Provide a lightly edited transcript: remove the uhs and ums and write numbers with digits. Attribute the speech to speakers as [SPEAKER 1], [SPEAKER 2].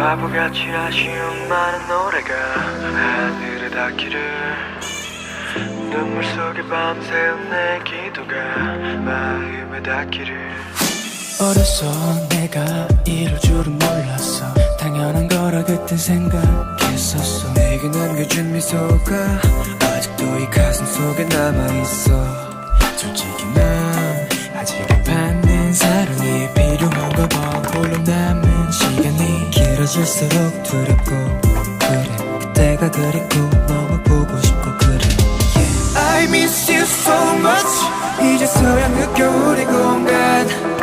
[SPEAKER 1] 바보같이 아쉬운 많은 노래가 하늘에 닿기를 눈물 속에 밤새운 내 기도가 마음에 닿기를
[SPEAKER 2] 어려서 내가 이럴 줄은 몰랐어 당연한 거라 그땐 생각했었어
[SPEAKER 3] 내게 남겨준 미소가 아직도 이 가슴 속에 남아있어
[SPEAKER 2] 솔직히 난 아직은 받는 사랑이 필요한가 봐 물론 남은 시간이
[SPEAKER 3] 길어질수록 두렵고 그래 그때가 그립고 너무 보고 싶고 그래
[SPEAKER 2] I miss you so much
[SPEAKER 3] 이제서야 느껴 우리 공간